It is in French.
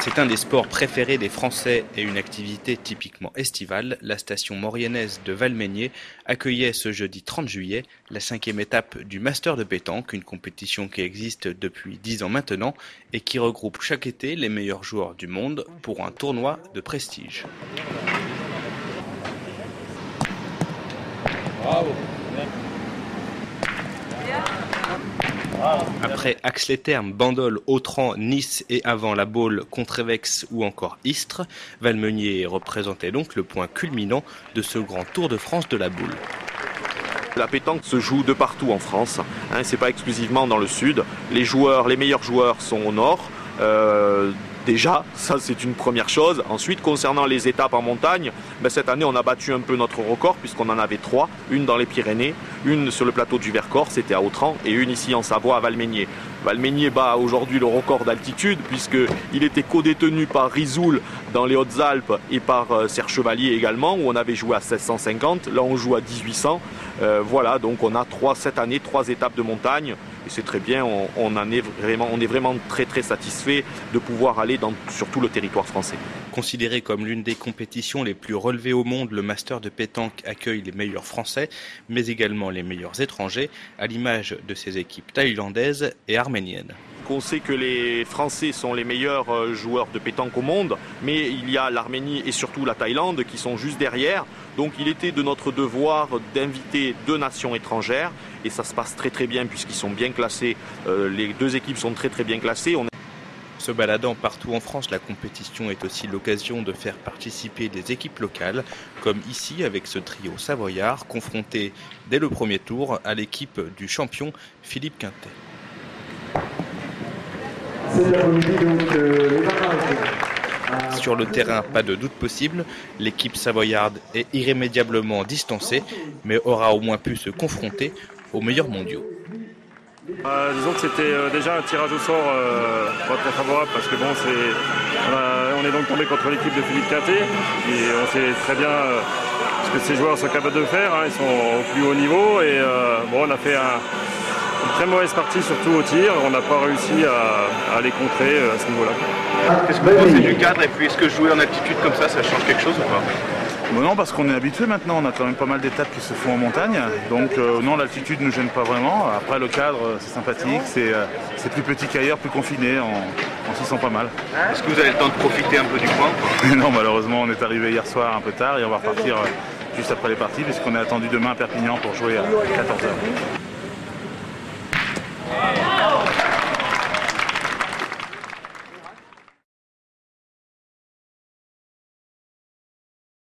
C'est un des sports préférés des Français et une activité typiquement estivale. La station mauriennaise de Valmeinier accueillait ce jeudi 30 juillet la 5e étape du Master de pétanque, une compétition qui existe depuis 10 ans maintenant et qui regroupe chaque été les meilleurs joueurs du monde pour un tournoi de prestige. Bravo. Après Ax-les-Thermes, Bandol, Autran, Nice et avant La Baule, Contrevex ou encore Istres, Valmeinier représentait donc le point culminant de ce grand Tour de France de la Baule. La pétanque se joue de partout en France, c'est pas exclusivement dans le sud. Les meilleurs joueurs sont au nord. Déjà, ça c'est une première chose. Ensuite, concernant les étapes en montagne, cette année on a battu un peu notre record puisqu'on en avait 3. Une dans les Pyrénées, une sur le plateau du Vercors, c'était à Autran, et une ici en Savoie à Valmeinier. Valmeinier bat aujourd'hui le record d'altitude puisqu'il était co-détenu par Risoul dans les Hautes-Alpes et par Serre Chevalier également, où on avait joué à 1650. Là on joue à 1800. Voilà, donc on a cette année 3 étapes de montagne. Et c'est très bien, on est vraiment très satisfait de pouvoir aller sur tout le territoire français. Considéré comme l'une des compétitions les plus relevées au monde, le Master de pétanque accueille les meilleurs Français, mais également les meilleurs étrangers, à l'image de ses équipes thaïlandaises et arméniennes. On sait que les Français sont les meilleurs joueurs de pétanque au monde, mais il y a l'Arménie et surtout la Thaïlande qui sont juste derrière. Donc il était de notre devoir d'inviter 2 nations étrangères et ça se passe très bien puisqu'ils sont bien classés. Les 2 équipes sont très bien classées. Se baladant partout en France, la compétition est aussi l'occasion de faire participer des équipes locales, comme ici avec ce trio savoyard confronté dès le premier tour à l'équipe du champion Philippe Quintet. Sur le terrain, pas de doute possible, l'équipe savoyarde est irrémédiablement distancée, mais aura au moins pu se confronter aux meilleurs mondiaux. Disons que c'était déjà un tirage au sort pas très favorable parce que on est donc tombé contre l'équipe de Philippe Quintet et on sait très bien ce que ces joueurs sont capables de faire, ils sont au plus haut niveau et on a fait une très mauvaise partie surtout au tir, on n'a pas réussi à les contrer à ce niveau-là. Qu'est-ce que vous pensez du cadre et puis est-ce que jouer en altitude comme ça change quelque chose ou pas ? Non, parce qu'on est habitué maintenant, on a quand même pas mal d'étapes qui se font en montagne, donc non, l'altitude ne nous gêne pas vraiment. Après le cadre, c'est sympathique, c'est plus petit qu'ailleurs, plus confiné, on s'y sent pas mal. Est-ce que vous avez le temps de profiter un peu du coin ? Non, malheureusement, on est arrivé hier soir un peu tard et on va repartir juste après les parties puisqu'on est attendu demain à Perpignan pour jouer à 14h.